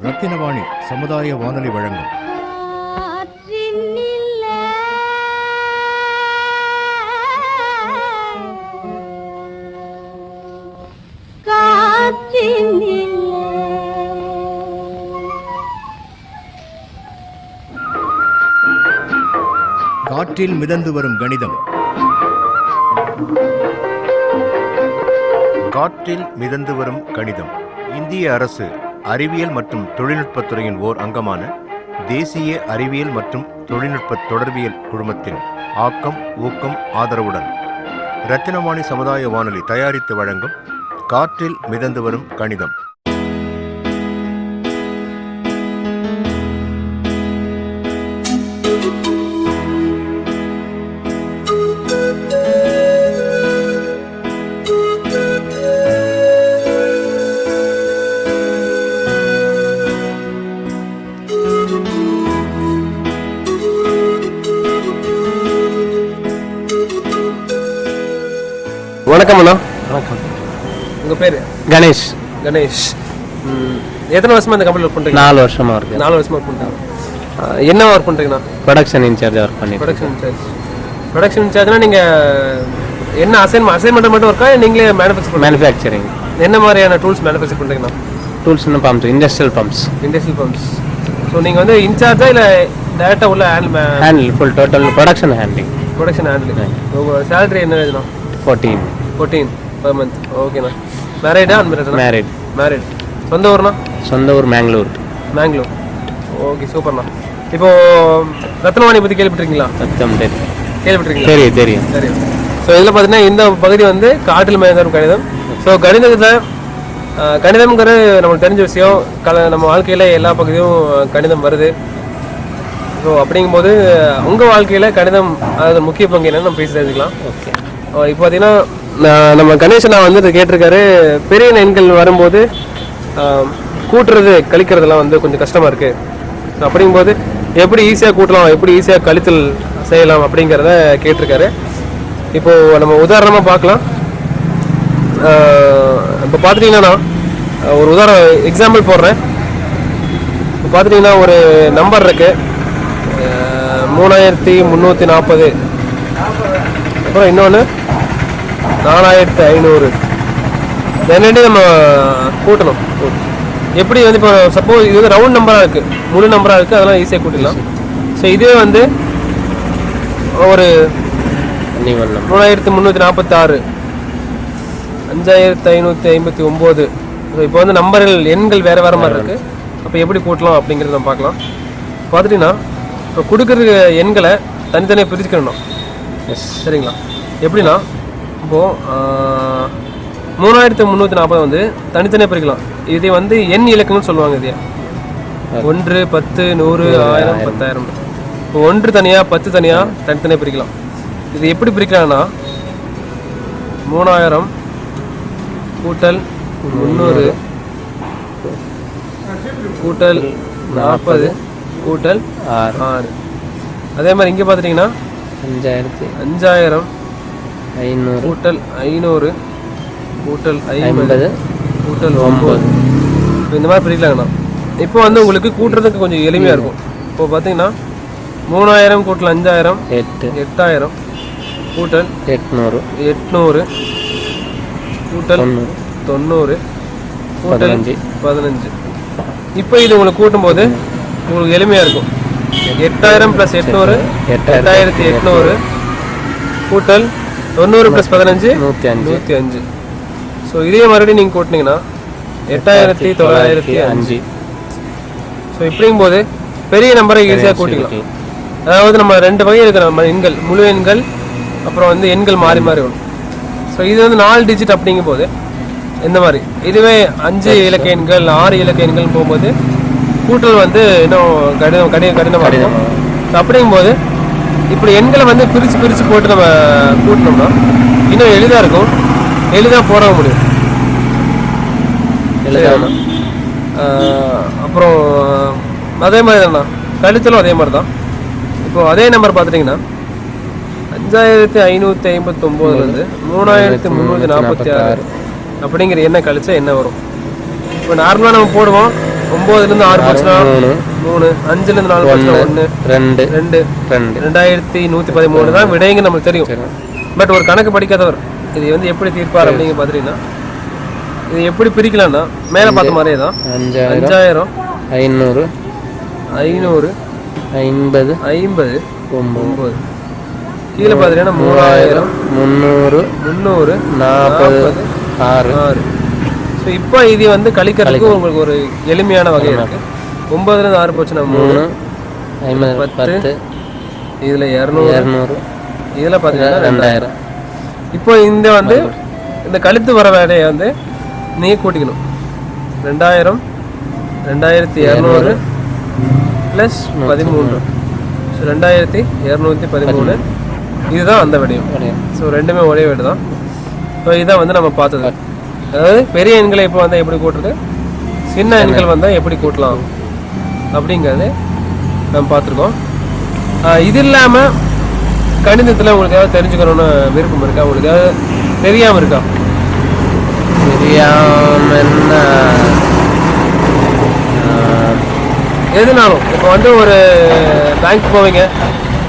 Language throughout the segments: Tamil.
ரத்தினவாணி சமுதாய வானொலி வழங்கும் காற்றில் மிதந்து வரும் கணிதம். காற்றில் மிதந்து வரும் கணிதம் இந்திய அரசு அறிவியல் மற்றும் தொழில்நுட்பத்துறையின் ஓர் அங்கமான தேசிய அறிவியல் மற்றும் தொழில்நுட்ப தொடர்பியல் குழுமத்தின் ஆக்கம் ஊக்கம் ஆதரவுடன் ரத்தினவாணி சமுதாய வானொலி தயாரித்து வழங்கும் காற்றில் மிதந்து வரும் கணிதம். வணக்கம் அண்ணா. வணக்கம். உங்கள் பேர்? கணேஷ். கணேஷ். எத்தனை வருஷமா இந்த கம்பெனியில் ஒர்க் பண்ணுறீங்க? 4 வருஷமாக இருக்குது. 4 வருஷமாக ஒர்க் பண்ணுறாங்க. என்ன ஒர்க் பண்ணுறீங்கண்ணா? ப்ரொடக்ஷன் இன்சார்ஜ் ஒர்க் பண்ணி. ப்ரொடக்ஷன் இன்சார்ஜ்னா நீங்கள் என்ன அசைன்மெண்ட் மட்டும் ஒர்க்கா நீங்களே மேனுஃபேக்சரிங்? என்ன மாதிரியான டூல்ஸ் மேனுஃபேக்சர் பண்ணுறீங்கண்ணா? டூல்ஸ்னு பம்ப்ஸ், இண்டஸ்ட்ரியல் பம்ப்ஸ். ஸோ நீங்கள் வந்து இன்சார்ஜா இல்லை டேரெக்டாக உள்ள handle full total production handling. உங்கள் சேலரி என்ன இதுண்ணா? 14 per month. ஓகேண்ணா. மேரிடா அன்மேரிடா? மேரிட். சொந்த ஊர்ண்ணா? சொந்த ஊர் மேங்களூர். ஓகே, சூப்பர்ண்ணா. இப்போ ரத்னவாணி பற்றி கேள்விப்பட்டிருக்கீங்களா? கேள்விப்பட்டிருக்கீங்களா? தெரியும். ஸோ இதில் பார்த்தீங்கன்னா இந்த பகுதி வந்து காற்றில் மிதந்து கணிதம். ஸோ கணிதம்ங்கிறது நம்மளுக்கு தெரிஞ்ச விஷயம். நம்ம வாழ்க்கையில் எல்லா பகுதியும் கணிதம் வருது. ஸோ அப்படிங்கும்போது உங்கள் வாழ்க்கையில் கணிதம் அது முக்கிய பங்கு என்னன்னு நம்ம பேசி தெரிஞ்சுக்கலாம். ஓகே. இப்போ பார்த்தீங்கன்னா நம்ம கணேசனா வந்து கேட்டிருக்காரு, பெரிய எண்கள் வரும்போது கூட்டுறது கழிக்கிறதுலாம் வந்து கொஞ்சம் கஷ்டமாக இருக்குது. ஸோ அப்படிங்கும்போது எப்படி ஈஸியாக கூட்டலாம், எப்படி ஈஸியாக கழித்தல் செய்யலாம் அப்படிங்கிறத கேட்டிருக்காரு. இப்போது நம்ம உதாரணமாக பார்க்கலாம். இப்போ பார்த்துட்டிங்கன்னா ஒரு எக்ஸாம்பிள் போடுறேன். இப்போ பார்த்துட்டிங்கன்னா ஒரு நம்பர் இருக்குது 3340, அப்புறம் இன்னொன்று 4500. ரெண்டு நம்ம கூட்டணும். எப்படி வந்து இப்போ சப்போஸ் இது வந்து ரவுண்ட் நம்பராக இருக்குது, முழு நம்பராக இருக்குது, அதெல்லாம் ஈஸியாக கூட்டிடலாம். ஸோ இதுவே வந்து ஒரு 3346, 5559. ஸோ இப்போ வந்து எண்கள் வேறு மாதிரி இருக்குது. அப்போ எப்படி கூட்டலாம் அப்படிங்கிறத நம்ம பார்க்கலாம். பார்த்துட்டிங்கன்னா இப்போ கொடுக்குற எண்களை தனித்தனியாக பிரிச்சுக்கணும். சரிங்களா? எப்படின்னா இப்போது 3340 வந்து தனித்தனியாக பிரிக்கலாம். இதை வந்து எண் இலக்கங்கள்னு சொல்லுவாங்க. இதே 1, 10, 100, 1000, 10000. இப்போ 1 தனியாக 10 தனியாக தனித்தனியாக பிரிக்கலாம். இது எப்படி பிரிக்கலாம்னா 3000 கூட்டல் 300 கூட்டல் 40 கூட்டல் 6. அதே மாதிரி இங்கே பார்த்துட்டிங்கன்னா 5500 கூட்டல் 500 கூட்டல் 50 கூட்டல் 9. இந்த மாதிரி பிரிக்கலாங்கண்ணா. இப்போ வந்து உங்களுக்கு கூட்டுறதுக்கு கொஞ்சம் எளிமையாக இருக்கும். இப்போ பார்த்தீங்கன்னா 3000 கூட்டல் 5000 8000 கூட்டல் 800 கூட்டல் 90 கூட்டல் 15. இப்போ இது உங்களுக்கு கூட்டும்போது உங்களுக்கு எளிமையாக இருக்கும். 8000 + 800 8800 கூட்டல் 90 + 15 105. ஸோ இதே மறுபடியும் நீங்கள் கூட்டினீங்கன்னா 8905. ஸோ இப்படிங்கும்போது பெரிய நம்பரை ஈஸியாக கூட்டிக்கலாம். அதாவது நம்ம 2 வகை இருக்கிற நம்ம எண்கள், முழு எண்கள், அப்புறம் வந்து எண்கள் மாறி வரும். ஸோ இது வந்து 4 டிஜிட் அப்படிங்கும் போது இந்த மாதிரி. இதுவே 5 இலக்க எண்கள் 6 இலக்க எண்கள் போகும்போது கூட்டல் வந்து இன்னும் கடினமாக இருக்கும். அப்படிங்கும்போது இப்படி எண்களை வந்து பிரித்து போட்டு நம்ம கூட்டினோம்னா இன்னும் எளிதாக இருக்கும், எளிதாக போட முடியும். அப்புறம் அதே மாதிரி தான்ண்ணா கழித்தலும் அதே மாதிரி தான். இப்போது அதே நம்பர் பார்த்துட்டிங்கன்னா 5559 3346 அப்படிங்கிற எண்ணெய் கழிச்சா என்ன வரும்? இப்போ நார்மலாக நம்ம போடுவோம் 9லேருந்து 6 போச்சுன்னா 3, 5லேருந்து 4 போச்சுன்னா 1, 2, 2113 தான் விடைங்க நம்மளுக்கு தெரியும். பட் ஒரு கணக்கு படிக்காதவர் இது வந்து எப்படி தீர்ப்பார் அப்படிங்க பார்த்தீங்கன்னா, இது எப்படி பிரிக்கலாம்னா மேலே பார்த்த மாதிரியே தான் 5000 500 500 50 50 9 கீழே பார்த்தீங்கன்னா 3000 300 300 40 6. ஸோ இப்போ இது வந்து கழிக்கிறதுக்கு உங்களுக்கு ஒரு எளிமையான வகை இருக்கு. 9லேருந்து 6 போச்சுன்னா 3 10 இதில் 200 இதில் பார்த்தீங்கன்னா 2000. இப்போ இந்த வந்து இந்த கழித்து வர வேலையை வந்து நீங்கள் கூட்டிக்கணும். 2000 2200 ப்ளஸ் 13. ஸோ 2213 இதுதான் அந்த விடையும். ஸோ ரெண்டுமே ஒரே விடை தான். ஸோ இதான் வந்து நம்ம பார்த்தது. அதாவது பெரிய எண்களை இப்போ வந்தால் எப்படி கூட்டுறது, சின்ன எண்கள் வந்தால் எப்படி கூட்டலாம் அப்படிங்கிறது நம்ம பார்த்துருக்கோம். இது இல்லாமல் கணிதத்தில் உங்களுக்கு ஏதாவது தெரிஞ்சுக்கணும்னு விருப்பம் இருக்கா? உங்களுக்கு ஏதாவது தெரியாமல் இருக்கா? தெரியாமன்னா எதுனாலும் இப்போ வந்து ஒரு பேங்க் போவீங்க,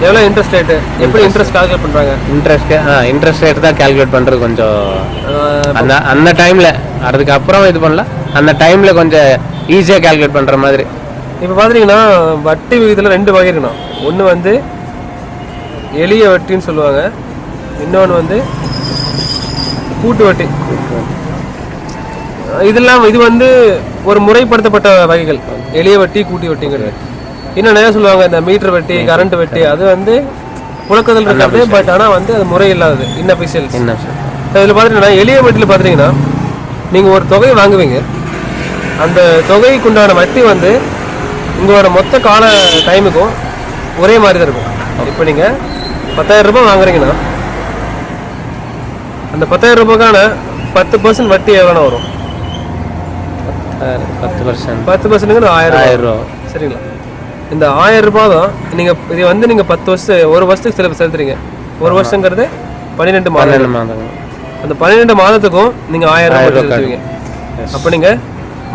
எவ்வளோ இன்ட்ரெஸ்ட் ரேட்டு, எப்படி இன்ட்ரெஸ்ட் கால்குலேட் பண்ணுறாங்க? இன்ட்ரெஸ்ட் ரேட் தான் கால்குலேட் பண்ணுறது கொஞ்சம் அந்த டைமில், அதுக்கப்புறம் இது பண்ணல, அந்த டைமில் கொஞ்சம் ஈஸியாக கால்குலேட் பண்ணுற மாதிரி. இப்போ பார்த்தீங்கன்னா வட்டி விகிதத்தில் 2 வகை இருக்கணும். ஒன்று வந்து எளிய வட்டின்னு சொல்லுவாங்க, இன்னொன்று வந்து கூட்டு வட்டி. இதெல்லாம் இது வந்து ஒரு முறைப்படுத்தப்பட்ட வகைகள், எளிய வட்டி கூட்டு வட்டிங்கிறது. இன்னும் நிறைய சொல்லுவாங்க இந்த மீட்டர் வட்டி, கரண்ட் வட்டி, அது வந்து புழக்கத்தில் இருக்காது. பட் ஆனால் வந்து அது முறை இல்லாதது, இன்அஃபிஷியல்ஸ். இதில் பார்த்தீங்கன்னா எளிய வட்டியில் பார்த்தீங்கன்னா நீங்கள் ஒரு தொகையை வாங்குவீங்க, அந்த தொகைக்குண்டான வட்டி வந்து உங்களோட மொத்த கால டைமுக்கும் ஒரே மாதிரி தான் இருக்கும். இப்போ நீங்கள் 10,000 ரூபாய் வாங்குறீங்கன்னா அந்த 10,000 ரூபாய்க்கான 10% வட்டி எவ்வளோ வரும்? 10%ங்கிறது 1000 ரூபா. சரிங்களா? இந்த 1000 ரூபாய் தான் நீங்கள் இது வந்து நீங்கள் 10 வருஷம், ஒரு வருஷத்துக்கு சில செலுத்துறீங்க. ஒரு வருஷங்கிறது 12 மாதம். அந்த 12 மாதத்துக்கும் நீங்கள் 1000 ரூபாய் செலுத்துவீங்க. அப்போ நீங்கள்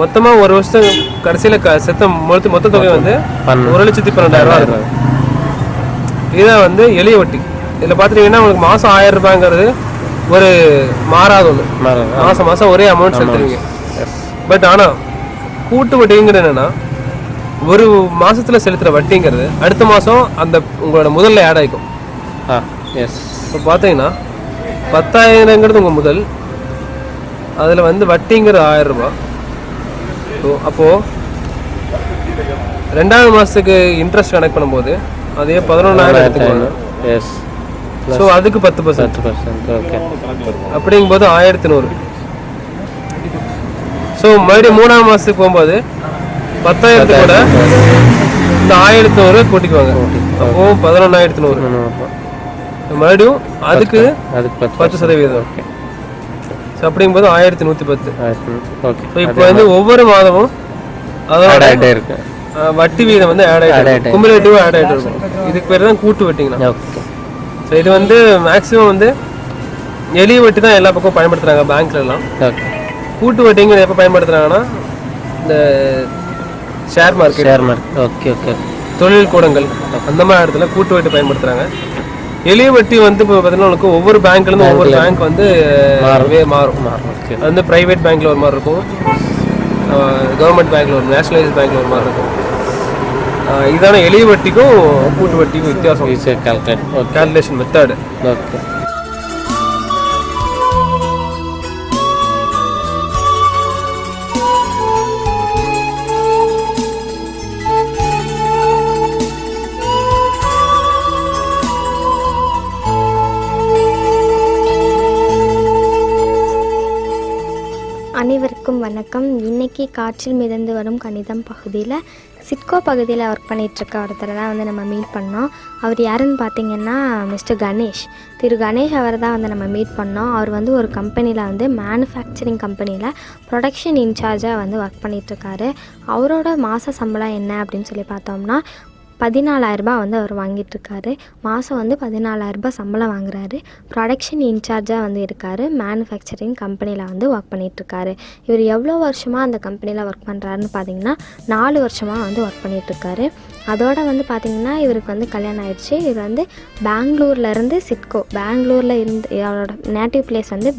மொத்தமாக ஒரு வருஷம் கடைசியில் மொத்த தொகை வந்து 1,12,000 ரூபா இருக்கும். இதுதான் வந்து எளிய வட்டி. இதில் பார்த்துட்டீங்கன்னா உங்களுக்கு மாதம் 1000 ரூபாய்ங்கிறது ஒரு மாறாத ஒன்று, மாதம் மாதம் ஒரே அமௌண்ட் செலுத்துவீங்க. பட் ஆனால் கூட்டு வட்டிங்கிறது என்னென்னா ஒரு மாதத்தில் செலுத்துகிற வட்டிங்கிறது அடுத்த மாதம் அந்த உங்களோட முதல்ல ஆட் ஆகிக்கும். இப்போ பார்த்தீங்கன்னா 10,000ங்கிறது உங்கள் முதல், அதில் வந்து வட்டிங்கிறது 1000 ரூபா. ஸோ அப்போது 2வது மாதத்துக்கு இன்ட்ரெஸ்ட் கனெக்ட் பண்ணும்போது அதே 11,000 எடுத்துக்குவாங்க. ஸோ அதுக்கு 10%. அப்படிங்கும்போது 1100. ஸோ மறுபடியும் 3ஆம் மாதத்துக்கு போகும்போது 10,000 கூட இந்த 1100 கூட்டிக்குவாங்க. அப்போ 11,100. மறுபடியும் அதுக்கு 10%. ஸோ அப்படிங்கும்போது 1110. ஸோ இப்போ வந்து ஒவ்வொரு மாதமும் அதோட வட்டி வீதம் வந்து ஆட் ஆகிட்டு குமுலேட்டிவாக ஆட் ஆகிட்டு இருக்கும். இதுக்கு பேர் தான் கூட்டு வட்டிங்கண்ணா. ஸோ இது வந்து மேக்ஸிமம் வந்து எளிய வட்டி தான் எல்லா பக்கம் பயன்படுத்துகிறாங்க பேங்க்லலாம். கூட்டு வட்டிங்கிறது எப்போ பயன்படுத்துகிறாங்கன்னா இந்த ஷேர் மார்க்கெட், தொழில் கூடங்கள் அந்த மாதிரி இடத்துல கூட்டு வட்டி பயன்படுத்துகிறாங்க. எளிய வட்டி வந்து இப்போ பார்த்தீங்கன்னா உங்களுக்கு ஒவ்வொரு பேங்க்லேருந்து ஒவ்வொரு பேங்க் வந்து மாறும். வந்து ப்ரைவேட் பேங்க்கில் ஒரு மாதிரி இருக்கும், கவர்மெண்ட் பேங்க்கில் ஒரு, நேஷனலைஸ்ட் பேங்க்கில் ஒரு மாதிரி இருக்கும். இதான எளிய வட்டிக்கும் கூட்டு வட்டிக்கும் வித்தியாசம், கால்குலேஷன் மெத்தட். அனைவருக்கும் வணக்கம். இன்றைக்கி காற்றில் மிதந்து வரும் கணிதம் பகுதியில் சிட்கோ பகுதியில் ஒர்க் பண்ணிகிட்ருக்க ஒருத்தரை தான் வந்து நம்ம மீட் பண்ணோம். அவர் யாருன்னு பார்த்தீங்கன்னா மிஸ்டர் கணேஷ், திரு கணேஷ். அவர் தான் வந்து நம்ம மீட் பண்ணோம். அவர் வந்து ஒரு கம்பெனியில் வந்து மேனுஃபேக்சரிங் கம்பெனியில் ப்ரொடக்ஷன் இன்சார்ஜாக வந்து ஒர்க் பண்ணிகிட்ருக்காரு. அவரோட மாத சம்பளம் என்ன அப்படின்னு சொல்லி பார்த்தோம்னா 14,000 வந்து அவர் வாங்கிட்டுருக்காரு. மாதம் வந்து 14,000 சம்பளம் வாங்குறாரு. ப்ரொடக்ஷன் இன்சார்ஜாக வந்து இருக்கார். மேனுஃபேக்சரிங் கம்பெனியில் வந்து ஒர்க் பண்ணிகிட்ருக்காரு. இவர் எவ்வளோ வருஷமாக அந்த கம்பெனியில் ஒர்க் பண்ணுறாருன்னு பார்த்தீங்கன்னா 4 வருஷமாக வந்து ஒர்க் பண்ணிகிட்ருக்காரு. அதோட வந்து பார்த்திங்கன்னா இவருக்கு வந்து கல்யாணம் ஆயிடுச்சு. இவர் வந்து பெங்களூர்லேருந்து சிட்கோ, பெங்களூரில் இருந்து அவரோட நேட்டிவ் பிளேஸ் வந்து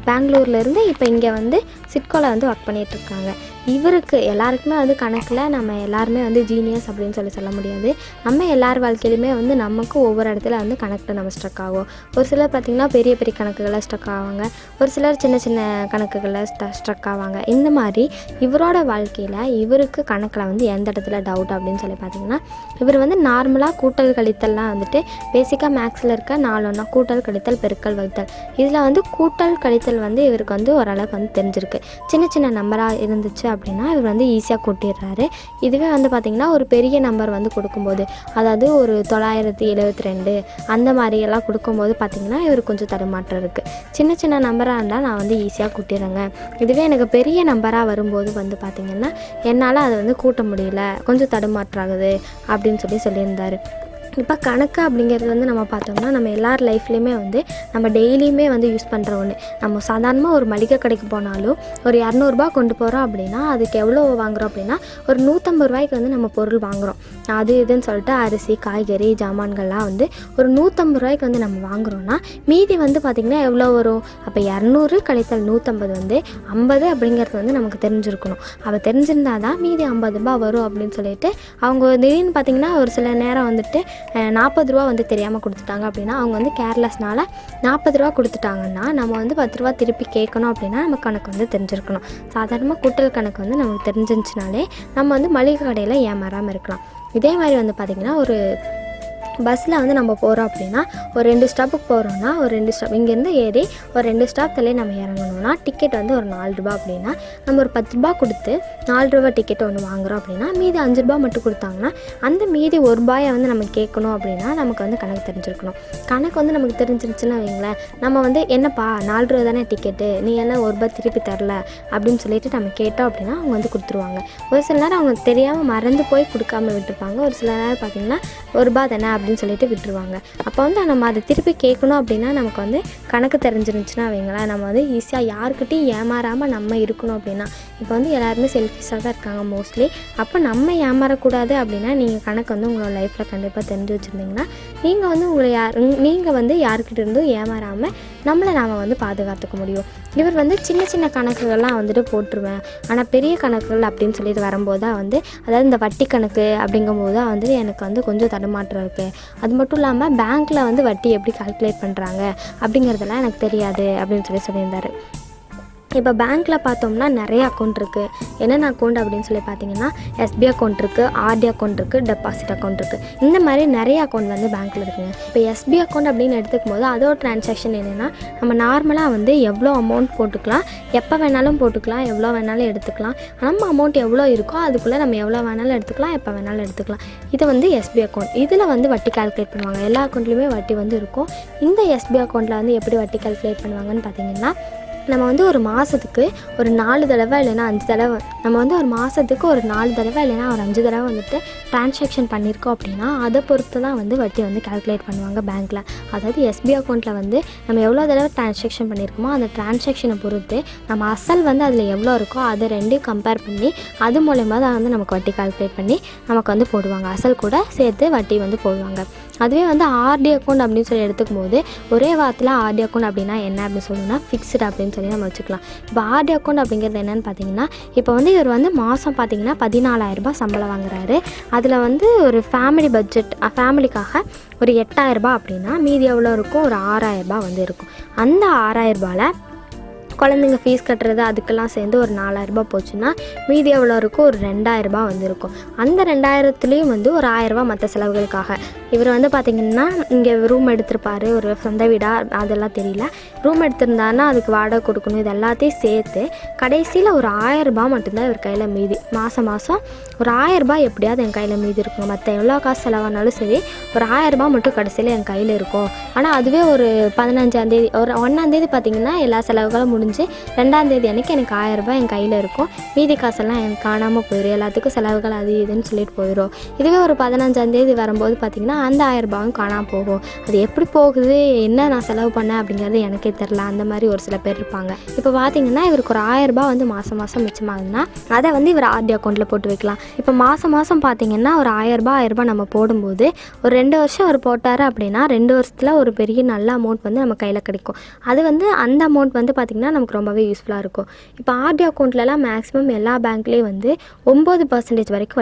பெங்களூர்லேருந்து இப்போ இங்கே வந்து சிட்கோவில் வந்து ஒர்க் பண்ணிகிட்ருக்காங்க. இவருக்கு எல்லாருக்குமே வந்து கணக்கில் நம்ம எல்லாருமே வந்து ஜீனியஸ் அப்படின்னு சொல்ல முடியாது. நம்ம எல்லார் வாழ்க்கையிலுமே வந்து நமக்கு ஒவ்வொரு இடத்துல வந்து கணக்கில் நம்ம ஸ்ட்ரக் ஆகும். ஒரு சிலர் பார்த்திங்கன்னா பெரிய பெரிய கணக்குகளை ஸ்ட்ரக் ஆவாங்க, ஒரு சிலர் சின்ன சின்ன கணக்குகளை ஸ்ட்ரக் ஆவாங்க. இந்த மாதிரி இவரோட வாழ்க்கையில் இவருக்கு கணக்கில் வந்து எந்த இடத்துல டவுட் அப்படின்னு சொல்லி பார்த்திங்கன்னா, இவர் வந்து நார்மலாக கூட்டல் கழித்தல்லாம் வந்துட்டு பேசிக்காக மேக்ஸில் இருக்க 4 ஒன்றா கூட்டல் கழித்தல் பெருக்கல் வகுத்தல், இதில் வந்து கூட்டல் கழித்தல் வந்து இவருக்கு வந்து ஓரளவுக்கு வந்து தெரிஞ்சிருக்கு. சின்ன சின்ன நம்பராக இருந்துச்சு அப்படின்னா இவர் வந்து ஈஸியாக கூட்டிடுறாரு. இதுவே வந்து பார்த்திங்கன்னா ஒரு பெரிய நம்பர் வந்து கொடுக்கும்போது, அதாவது ஒரு 972 அந்த மாதிரியெல்லாம் கொடுக்கும்போது பார்த்திங்கன்னா இவருக்கு கொஞ்சம் தடுமாற்றம் இருக்குது. சின்ன சின்ன நம்பராக இருந்தால் நான் வந்து ஈஸியாக கூட்டிடுறேங்க. இதுவே எனக்கு பெரிய நம்பராக வரும்போது வந்து பார்த்திங்கன்னா என்னால் அதை வந்து கூட்ட முடியல, கொஞ்சம் தடுமாற்றாகுது அப்படின்னு சொல்லியிருந்தார். இப்போ கணக்கு அப்படிங்கிறது வந்து நம்ம பார்த்தோம்னா நம்ம எல்லார் லைஃப்லேயுமே வந்து நம்ம டெய்லியுமே வந்து யூஸ் பண்ணுற ஒன்று. நம்ம சாதாரணமாக ஒரு மளிகை கடைக்கு போனாலும் ஒரு 200 கொண்டு போகிறோம் அப்படின்னா அதுக்கு எவ்வளோ வாங்குகிறோம் அப்படின்னா ஒரு 150 ரூபாய்க்கு வந்து நம்ம பொருள் வாங்குகிறோம். அது இதுன்னு சொல்லிட்டு அரிசி காய்கறி ஜாமான்கள்லாம் வந்து ஒரு 150 ரூபாய்க்கு வந்து நம்ம வாங்குகிறோன்னா மீதி வந்து பார்த்திங்கன்னா எவ்வளோ வரும்? அப்போ 200 கழித்தல் 150 வந்து 50 அப்படிங்கிறது வந்து நமக்கு தெரிஞ்சிருக்கணும். அப்போ தெரிஞ்சிருந்தால் தான் மீதி 50 ரூபா வரும் அப்படின்னு சொல்லிட்டு அவங்க திடீர்னு பார்த்திங்கன்னா ஒரு சில நேரம் வந்துட்டு 40 ரூபா வந்து தெரியாமல் கொடுத்துட்டாங்க அப்படின்னா அவங்க வந்து கேர்லெஸ்னால் 40 ரூபா கொடுத்துட்டாங்கன்னா நம்ம வந்து 10 ரூபா திருப்பி கேட்கணும் அப்படின்னா நம்ம கணக்கு வந்து தெரிஞ்சிருக்கணும். சாதாரணமாக கூட்டல் கணக்கு வந்து நமக்கு தெரிஞ்சிருந்துச்சுனாலே நம்ம வந்து மளிகை கடையில் ஏமாறாமல் இருக்கலாம். இதே மாதிரி வந்து பார்த்திங்கன்னா ஒரு பஸ்ஸில் வந்து நம்ம போகிறோம் அப்படின்னா ஒரு 2 ஸ்டாப்புக்கு போகிறோன்னா ஒரு 2 ஸ்டாப் இங்கேருந்து ஏறி ஒரு 2 ஸ்டாப் தள்ளி நம்ம இறங்கணும்னா டிக்கெட் வந்து ஒரு 4 ரூபா அப்படின்னா நம்ம ஒரு 10 ரூபா கொடுத்து 4 ரூபா டிக்கெட் ஒன்று வாங்குகிறோம் அப்படின்னா மீதி 5 ரூபா மட்டும் கொடுத்தாங்கன்னா அந்த மீதி 1 ரூபாயை வந்து நம்ம கேட்கணும் அப்படின்னா நமக்கு வந்து கணக்கு தெரிஞ்சிருக்கணும். கணக்கு வந்து நமக்கு தெரிஞ்சிருச்சுன்னா வைங்களேன், நம்ம வந்து என்னப்பா 4 ரூபா தானே டிக்கெட்டு, நீ என்ன 1 ரூபா திருப்பி தரல அப்படின்னு சொல்லிட்டு நம்ம கேட்டோம் அப்படின்னா அவங்க வந்து கொடுத்துருவாங்க. ஒரு சில நேரம் அவங்க தெரியாமல் மறந்து போய் கொடுக்காம விட்டுருப்பாங்க. ஒரு சில நேரம் பார்த்திங்கன்னா 1 ரூபா தானே அப்படின்னு சொல்லிட்டு விட்டுருவாங்க. அப்போ வந்து நம்ம அதை திருப்பி கேட்கணும் அப்படின்னா நமக்கு வந்து கணக்கு தெரிஞ்சிருந்துச்சுன்னா வைங்களேன், நம்ம வந்து ஈஸியாக யாருக்கிட்டையும் ஏமாறாமல் நம்ம இருக்கணும். அப்படின்னா இப்போ வந்து எல்லாருமே செல்ஃபிஷாக தான் இருக்காங்க மோஸ்ட்லி. அப்போ நம்ம ஏமாறக்கூடாது அப்படின்னா நீங்கள் கணக்கு வந்து உங்களோட லைஃப்பில் கண்டிப்பாக தெரிஞ்சு வச்சுருந்தீங்கன்னா நீங்கள் வந்து நீங்கள் வந்து யாருக்கிட்ட இருந்தும் ஏமாறாமல் நம்மளை நாம் வந்து பாதுகாத்துக்க முடியும். இவர் வந்து சின்ன சின்ன கணக்குகள்லாம் வந்துட்டு போட்டுருவேன், ஆனால் பெரிய கணக்குகள் அப்படின்னு சொல்லிட்டு வரும்போது தான் வந்து அதாவது இந்த வட்டி கணக்கு அப்படிங்கும்போது தான் வந்து எனக்கு வந்து கொஞ்சம் தடுமாற்றம் இருக்குது. அது மட்டும் இல்லாமல் பேங்க்கில் வந்து வட்டி எப்படி கால்குலேட் பண்ணுறாங்க அப்படிங்கிறதெல்லாம் எனக்கு தெரியாது அப்படின்னு சொல்லியிருந்தார். இப்போ பேங்க்கில் பார்த்தோம்னா நிறைய அக்கௌண்ட் இருக்குது. என்னென்ன அக்கௌண்ட் அப்படின்னு சொல்லி பார்த்தீங்கன்னா எஸ்பி அக்கௌண்ட் இருக்குது, ஆர்டி அக்கௌண்ட் இருக்குது, டெபாசிட் அக்கௌண்ட் இருக்குது. இந்த மாதிரி நிறைய அக்கௌண்ட் வந்து பேங்க்கில் இருக்குங்க. இப்போ எஸ்பி அக்கௌண்ட் அப்படின்னு எடுத்துக்கும் போது அதோட ட்ரான்சாக்ஷன் என்னென்னா நம்ம நார்மலாக வந்து எவ்வளோ அமௌண்ட் போட்டுக்கலாம், எப்போ வேணாலும் போட்டுக்கலாம், எவ்வளோ வேணாலும் எடுத்துக்கலாம். நம்ம அமௌண்ட் எவ்வளோ இருக்கோ அதுக்குள்ளே நம்ம எவ்வளோ வேணாலும் எடுத்துக்கலாம், எப்போ வேணாலும் எடுத்துக்கலாம். இது வந்து எஸ்பி அக்கௌண்ட். இதில் வந்து வட்டி கால்குலேட் பண்ணுவாங்க. எல்லா அக்கௌண்ட்லேயுமே வட்டி வந்து இருக்கும். இந்த எஸ்பி அக்கௌண்ட்டில் வந்து எப்படி வட்டி கால்குலேட் பண்ணுவாங்கன்னு பார்த்தீங்கன்னா நம்ம வந்து ஒரு மாதத்துக்கு ஒரு 4 தடவை இல்லைனா 5 தடவை நம்ம வந்து ஒரு மாதத்துக்கு ஒரு 4 தடவை இல்லைனா ஒரு 5 தடவை வந்துட்டு ட்ரான்சாக்ஷன் பண்ணியிருக்கோம் அப்படின்னா அதை பொறுத்து தான் வந்து வட்டி வந்து கால்குலேட் பண்ணுவாங்க பேங்க்கில். அதாவது எஸ்பி அக்கௌண்ட்டில் வந்து நம்ம எவ்வளோ தடவை ட்ரான்சாக்ஷன் பண்ணியிருக்கோமோ அந்த ட்ரான்சாக்ஷனை பொறுத்து நம்ம அசல் வந்து அதில் எவ்வளோ இருக்கோ அதை ரெண்டையும் கம்பேர் பண்ணி அது மூலயமா தான் வந்து நமக்கு வட்டி கால்குலேட் பண்ணி நமக்கு வந்து போடுவாங்க. அசல் கூட சேர்த்து வட்டி வந்து போடுவாங்க. அதுவே வந்து ஆர்டி அக்கௌண்ட் அப்படின்னு சொல்லி எடுத்துக்கும் போது ஒரே வாரத்தில் ஆர்டி அக்கௌண்ட் அப்படின்னா என்ன அப்படின்னு சொல்லணும்னா ஃபிக்ஸ்டு அப்படின்னு சொல்லி நம்ம வச்சுக்கலாம். இப்போ ஆர்டி அக்கௌண்ட் அப்படிங்கிறது என்னென்னு பார்த்தீங்கன்னா இப்போ வந்து இவர் வந்து மாதம் பார்த்தீங்கன்னா 14,000 ரூபாய் சம்பளம் வாங்குறாரு. அதில் வந்து ஒரு ஃபேமிலி பட்ஜெட் ஃபேமிலிக்காக ஒரு 8,000 ரூபாய் அப்படின்னா மீதி எவ்வளோ இருக்கும், ஒரு 6,000 ரூபாய் வந்து இருக்கும். அந்த 6,000 ரூபாயில் குழந்தைங்க ஃபீஸ் கட்டுறது அதுக்கெல்லாம் சேர்ந்து ஒரு 4,000 ரூபாய் போச்சுன்னா மீதி எவ்வளோ இருக்கும், ஒரு 2,000 ரூபாய் வந்து இருக்கும். அந்த 2,000த்துலேயும் வந்து ஒரு 1,000 ரூபாய் மற்ற செலவுகளுக்காக இவர் வந்து பார்த்திங்கன்னா இங்கே ரூம் எடுத்திருப்பார், ஒரு சொந்த வீடாக அதெல்லாம் தெரியல, ரூம் எடுத்திருந்தாருன்னா அதுக்கு வாடகை கொடுக்கணும், இது எல்லாத்தையும் சேர்த்து கடைசியில் ஒரு 1,000 ரூபாய் மட்டும்தான் இவர் கையில் மீதி. மாதம் ஒரு 1000 ரூபாய் எப்படியாவது என் கையில் மீதி இருக்கும். மற்ற எவ்வளோ காசு செலவானாலும் சரி ஒரு 1000 ரூபாய் மட்டும் கடைசியில் என் கையில் இருக்கும். ஆனால் அதுவே ஒரு 15ஆம் தேதி ஒரு 1ஆம் தேதி பார்த்திங்கன்னா எல்லா செலவுகளும் முடிஞ்சு 2ஆம் தேதி அன்றைக்கி எனக்கு 1000 ரூபாய் என் கையில் இருக்கும். மீதி காசெல்லாம் எனக்கு காணாமல் போயிடும். எல்லாத்துக்கும் செலவுகள் அது இதுன்னு சொல்லிட்டு போயிடும். இதுவே ஒரு 15ஆம் தேதி வரும்போது பார்த்திங்கன்னா அந்த 1000 ரூபாயும் காணாமல் போகும். அது எப்படி போகுது, என்ன நான் செலவு பண்ணேன் அப்படிங்கிறது எனக்கே தெரில. அந்த மாதிரி ஒரு சில பேர் இருப்பாங்க. இப்போ பார்த்திங்கன்னா இவருக்கு ஒரு 1000 ரூபாய் வந்து மாதம் மாதம் மிச்சமாகுதுன்னா அதை வந்து இவர் ஆர்டி அக்கௌண்ட்டில் போட்டு வைக்கலாம். இப்போ மாதம் மாதம் பார்த்திங்கன்னா ஒரு 1000 ரூபாய் நம்ம போடும்போது ஒரு 2 வருஷம் அவர் போட்டார் அப்படின்னா 2 வருஷத்தில் ஒரு பெரிய நல்ல அமௌண்ட் வந்து நம்ம கையில் கிடைக்கும். அது வந்து அந்த அமௌண்ட் வந்து பார்த்திங்கன்னா நமக்கு ரொம்பவே யூஸ்ஃபுல்லாக இருக்கும். இப்போ ஆர்டி அக்கௌண்ட்லலாம் மேக்ஸிமம் எல்லா பேங்க்லேயும் வந்து 9% வரைக்கும்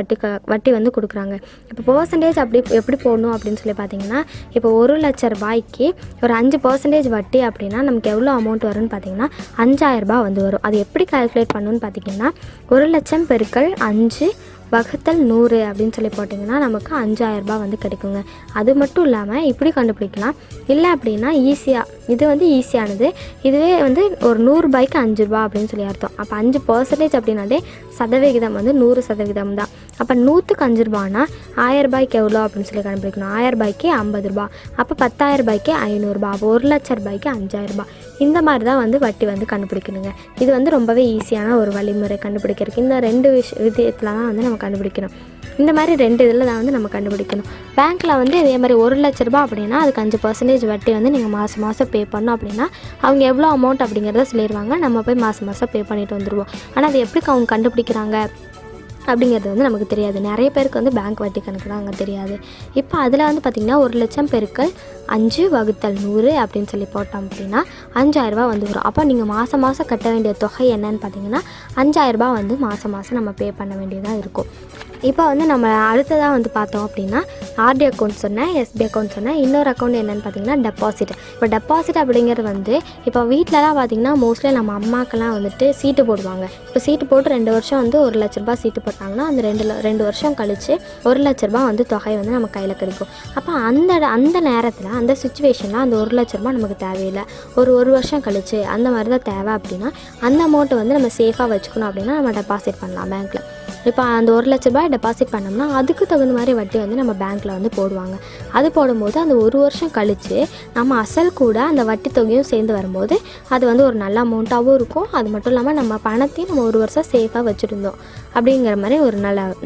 வட்டி வந்து கொடுக்குறாங்க. இப்போ பர்சன்டேஜ் அப்படி எப்படி போடணும் அப்படின்னு சொல்லி பார்த்திங்கன்னா இப்போ 1 லட்ச ரூபாய்க்கு ஒரு 5% வட்டி அப்படின்னா நமக்கு எவ்வளோ அமௌண்ட் வரும்னு பார்த்திங்கன்னா 5000 ரூபாய் வந்து வரும். அது எப்படி கால்குலேட் பண்ணணும்னு பார்த்திங்கன்னா 1 லட்சம் பெருக்கல் 5 வகுத்தல் 100 அப்படின்னு சொல்லி போட்டிங்கன்னா நமக்கு 5000 ரூபாய் வந்து கிடைக்குங்க. அது மட்டும் இல்லாமல் இப்படி கண்டுபிடிக்கலாம். இல்லை அப்படின்னா ஈஸியாக இது வந்து ஈஸியானது. இதுவே வந்து ஒரு 100 ரூபாய்க்கு 5 ரூபா அப்படின்னு சொல்லி அர்த்தம். அப்போ 5% அப்படின்னாலே சதவிகிதம் வந்து 100% தான். அப்போ 100க்கு 5 ரூபானா 1000 ரூபாய்க்கு எவ்வளோ அப்படின்னு சொல்லி கண்டுபிடிக்கணும். 1000 ரூபாய்க்கு 50 ரூபா. அப்போ 10,000 ரூபாய்க்கு 500 ரூபா. அப்போ 1 லட்ச ரூபாய்க்கு 5000 ரூபாய். இந்த மாதிரி தான் வந்து வட்டி வந்து கண்டுபிடிக்கணுங்க. இது வந்து ரொம்பவே ஈஸியான ஒரு வழிமுறை கண்டுபிடிக்கிறதுக்கு. இந்த 2 விஷயத்தில் தான் வந்து நம்ம கண்டுபிடிக்கணும். இந்த மாதிரி 2 இதில் தான் வந்து நம்ம கண்டுபிடிக்கணும். பேங்க்கில் வந்து இதே மாதிரி 1 லட்ச ரூபாய் அப்படின்னா அதுக்கு 5% வட்டி வந்து நீங்கள் மாதம் மாதம் பே பண்ணோம் அப்படின்னா அவங்க எவ்வளோ அமௌண்ட் அப்படிங்கிறத சொல்லிடுவாங்க. நம்ம போய் மாதம் மாதம் பே பண்ணிட்டு வந்துடுவோம். ஆனால் அது எப்படி அவங்க கண்டுபிடிக்கிறாங்க அப்படிங்கிறது வந்து நமக்கு தெரியாது. நிறைய பேருக்கு வந்து பேங்க் வட்டி கணக்கு தான் அங்கே தெரியாது. இப்போ அதில் வந்து பார்த்திங்கன்னா 1 லட்சம் பெருக்கல் 5 வகுத்தல் 100 அப்படின்னு சொல்லி போட்டோம் அப்படின்னா 5000 ரூபாய் வந்து வரும். அப்போ நீங்கள் மாதம் மாதம் கட்ட வேண்டிய தொகை என்னன்னு பார்த்தீங்கன்னா 5000 ரூபாய் வந்து மாதம் மாதம் நம்ம பே பண்ண வேண்டியதாக இருக்கும். இப்போ வந்து நம்ம அடுத்ததாக வந்து பார்த்தோம் அப்படின்னா ஆர்டி அக்கௌண்ட் சொன்னேன், எஸ்பி அக்கௌண்ட் சொன்னேன். இன்னொரு அக்கௌண்ட் என்னென்னு பார்த்தீங்கன்னா டெபாசிட். இப்போ டெபாசிட் அப்படிங்கிறது வந்து இப்போ வீட்டிலலாம் பார்த்திங்கன்னா மோஸ்ட்லி நம்ம அம்மாக்கெல்லாம் வந்துட்டு சீட்டு போடுவாங்க. இப்போ சீட்டு போட்டு 2 வருஷம் வந்து 1 லட்ச ரூபாய் சீட்டு போட்டாங்கன்னா அந்த 2 வருஷம் கழித்து 1 லட்ச ரூபாய் வந்து தொகை வந்து நம்ம கையில் கிடைக்கும். அப்போ அந்த நேரத்தில் அந்த சுச்சுவேஷனில் அந்த 1 லட்ச ரூபாய் நமக்கு தேவையில்லை. ஒரு வருஷம் கழித்து அந்த மாதிரி தான் தேவை அப்படின்னா அந்த அமௌண்ட்டை வந்து நம்ம சேஃபாக வச்சுக்கணும் அப்படின்னா நம்ம டெபாசிட் பண்ணலாம் பேங்க்கில். இப்போ அந்த 1 லட்ச ரூபாய் டெபாசிட் பண்ணோம்னா அதுக்கு தகுந்த மாதிரி வட்டி வந்து நம்ம பேங்க்கில் வந்து போடுவாங்க. அது போடும்போது அந்த 1 வருஷம் கழித்து நம்ம அசல் கூட அந்த வட்டி தொகையும் சேர்ந்து வரும்போது அது வந்து ஒரு நல்ல அமௌண்ட்டாகவும் இருக்கும். அது மட்டும் இல்லாமல் நம்ம பணத்தையும் நம்ம 1 வருஷம் சேஃபாக வச்சுருந்தோம் அப்படிங்கிற மாதிரி ஒரு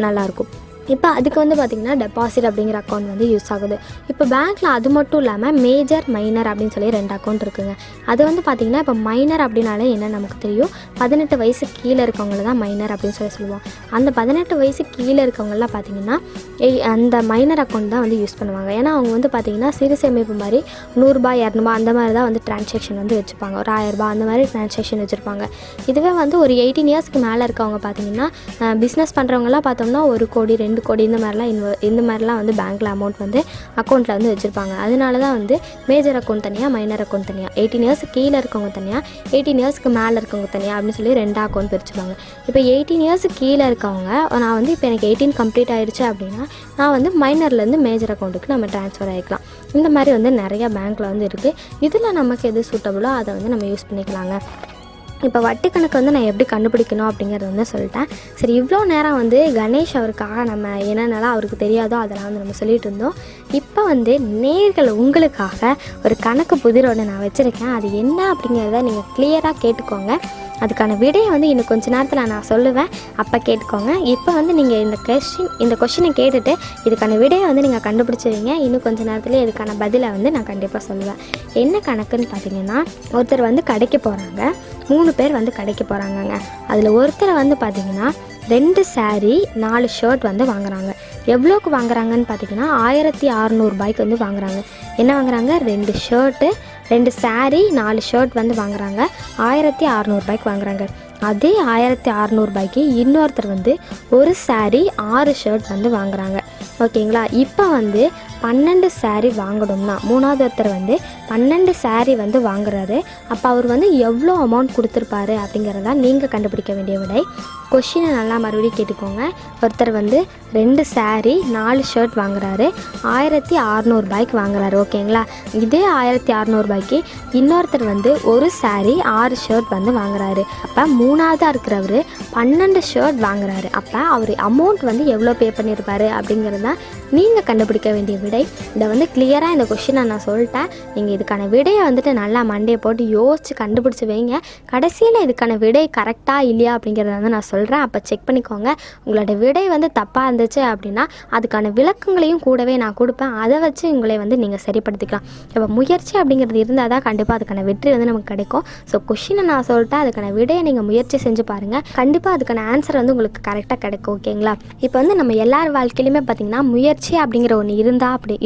நல்லாயிருக்கும். இப்போ அதுக்கு வந்து பார்த்திங்கன்னா டெபாசிட் அப்படிங்கிற அக்கௌண்ட் வந்து யூஸ் ஆகுது. இப்போ பேங்க்கில் அது மட்டும் இல்லாமல் மேஜர் மைனர் அப்படின்னு சொல்லி 2 அக்கௌண்ட் இருக்குதுங்க. அது வந்து பார்த்திங்கன்னா இப்போ மைனர் அப்படின்னாலே என்ன நமக்கு தெரியும், 18 வயசு கீழே இருக்கவங்கள தான் மைனர் அப்படின்னு சொல்லுவோம். அந்த 18 வயசு கீழே இருக்கவங்களாம் பார்த்திங்கன்னா அந்த மைனர் அக்கௌண்ட் தான் வந்து யூஸ் பண்ணுவாங்க. ஏன்னா அவங்க வந்து பார்த்திங்கன்னா சிறு சேமிப்பு மாதிரி 100 ரூபாய் 200 ரூபாய் அந்த மாதிரி தான் வந்து டிரான்சாக்ஷன் வந்து வச்சுப்பாங்க. ஒரு 1000 ரூபாய் அந்த மாதிரி டிரான்சாக்ஷன் வச்சுருப்பாங்க. இதுவே வந்து ஒரு 18 இயர்ஸ்க்கு மேலே இருக்கவங்க பார்த்திங்கன்னா பிஸ்னஸ் பண்ணுறவங்கலாம் பார்த்தோம்னா 1 கோடி 2 கோடி இந்த மாதிரிலாம் வந்து பேங்க்கில் அமௌண்ட் வந்து அக்கௌண்ட்டில் வந்து வச்சுருப்பாங்க. அதனால தான் வந்து மேஜர் அக்கௌண்ட் தனியாக மைனர் அக்கௌண்ட் தனியாக, 18 இயர்ஸ் கீழே இருக்கவங்க தனியாக, 18 இயர்ஸ்க்கு மேலே இருக்கவங்க தனியாக அப்படின்னு சொல்லி 2 அக்கௌண்ட் பிரிச்சுப்பாங்க. இப்போ 18 இயர்ஸ் கீழே இருக்கவங்க நான் வந்து இப்போ எனக்கு 18 கம்ப்ளீட் ஆகிடுச்சு அப்படின்னா நான் வந்து மைனர்லேருந்து மேஜர் அக்கௌண்ட்டுக்கு நம்ம ட்ரான்ஸ்ஃபர் ஆகிக்கலாம். இந்த மாதிரி வந்து நிறையா பேங்க்கில் வந்து இருக்குது. இதில் நமக்கு எது சூட்டபுளோ அதை வந்து நம்ம யூஸ் பண்ணிக்கலாங்க. இப்போ வட்டி கணக்கு வந்து நான் எப்படி கண்டுபிடிக்கணும் அப்படிங்கிறது வந்து சொல்லிட்டேன். சரி, இவ்வளோ நேரம் வந்து கணேஷ் அவருக்காக நம்ம என்னென்னலாம் அவருக்கு தெரியாதோ அதெல்லாம் வந்து நம்ம சொல்லிகிட்டு இருந்தோம். இப்போ வந்து நேயர்கள் உங்களுக்காக ஒரு கணக்கு புதிரோடு நான் வச்சுருக்கேன். அது என்ன அப்படிங்கிறத நீங்கள் கிளியராக கேட்டுக்கோங்க. அதுக்கான விடையை வந்து இன்னும் கொஞ்சம் நேரத்தில் நான் சொல்லுவேன், அப்போ கேட்டுக்கோங்க. இப்போ வந்து நீங்கள் இந்த கொஷினை கேட்டுட்டு இதுக்கான விடையை வந்து நீங்கள் கண்டுபிடிச்சிருவீங்க. இன்னும் கொஞ்சம் நேரத்துலேயே இதுக்கான பதிலை வந்து நான் கண்டிப்பாக சொல்லுவேன். என்ன கணக்குன்னு பார்த்தீங்கன்னா, ஒருத்தர் வந்து கடைக்கு போகிறாங்க, 3 பேர் வந்து கடைக்கு போகிறாங்கங்க. அதில் ஒருத்தர் வந்து பார்த்திங்கன்னா 2 saree 4 ஷர்ட் வந்து வாங்குறாங்க. எவ்வளோக்கு வாங்குறாங்கன்னு பார்த்தீங்கன்னா 1600 ரூபாய்க்கு வந்து வாங்குறாங்க. என்ன வாங்குறாங்க? 2 ஷர்ட்டு 2 saree 4 ஷர்ட் வந்து வாங்குறாங்க. 1600 ரூபாய்க்கு வாங்குறாங்க. அதே 1600 ரூபாய்க்கு இன்னொருத்தர் வந்து 1 saree 6 ஷர்ட் வந்து வாங்குறாங்க. ஓகேங்களா? இப்போ வந்து 12 saree வாங்கணும்னா மூணாவது ஒருத்தர் வந்து 12 saree வந்து வாங்குறாரு. அப்போ அவர் வந்து எவ்வளோ அமௌண்ட் கொடுத்துருப்பாரு அப்படிங்கிறதா நீங்கள் கண்டுபிடிக்க வேண்டிய விடை. கொஷினை நல்லா மறுபடியும் கேட்டுக்கோங்க. ஒருத்தர் வந்து 2 saree 4 ஷர்ட் வாங்குறாரு, 1600 ரூபாய்க்கு வாங்குறாரு. ஓகேங்களா? இதே 1600 ரூபாய்க்கு இன்னொருத்தர் வந்து 1 saree 6 ஷர்ட் வந்து வாங்குறாரு. அப்போ 3ஆவதாக இருக்கிறவர் 12 ஷர்ட் வாங்குறாரு. அப்போ அவர் அமௌண்ட் வந்து எவ்வளோ பே பண்ணியிருப்பாரு அப்படிங்கிறது தான் நீங்கள் கண்டுபிடிக்க வேண்டிய விடை. இதை வந்து கிளியராக இந்த கொஷினை நான் சொல்லிட்டேன். நீங்கள் இதுக்கான விடையை வந்துட்டு நல்லா மண்டையை போட்டு யோசித்து கண்டுபிடிச்சி வைங்க. கடைசியில் இதுக்கான விடை கரெக்டாக இல்லையா அப்படிங்கிறத வந்து நான் சொல்கிறேன். அப்போ செக் பண்ணிக்கோங்க. உங்களோட விடை வந்து தப்பாக இருந்துச்சு அப்படின்னா அதுக்கான விளக்கங்களையும் கூடவே நான் கொடுப்பேன். அதை வச்சு உங்களை வந்து நீங்கள் சரிப்படுத்திக்கலாம். இப்போ முயற்சி அப்படிங்கிறது இருந்தால் தான் கண்டிப்பாக அதுக்கான வெற்றி வந்து நமக்கு கிடைக்கும். ஸோ கொஷினை நான் சொல்லிட்டேன், அதுக்கான விடையை நீங்கள் முயற்சி செஞ்சு பாருங்கள். கண்டிப்பாக அதுக்கான ஆன்சர் வந்து உங்களுக்கு கரெக்டாக கிடைக்கும். ஓகேங்களா? இப்போ வந்து நம்ம எல்லார் வாழ்க்கையிலுமே பார்த்திங்கன்னா முயற்சி அப்படிங்கிற ஒன்று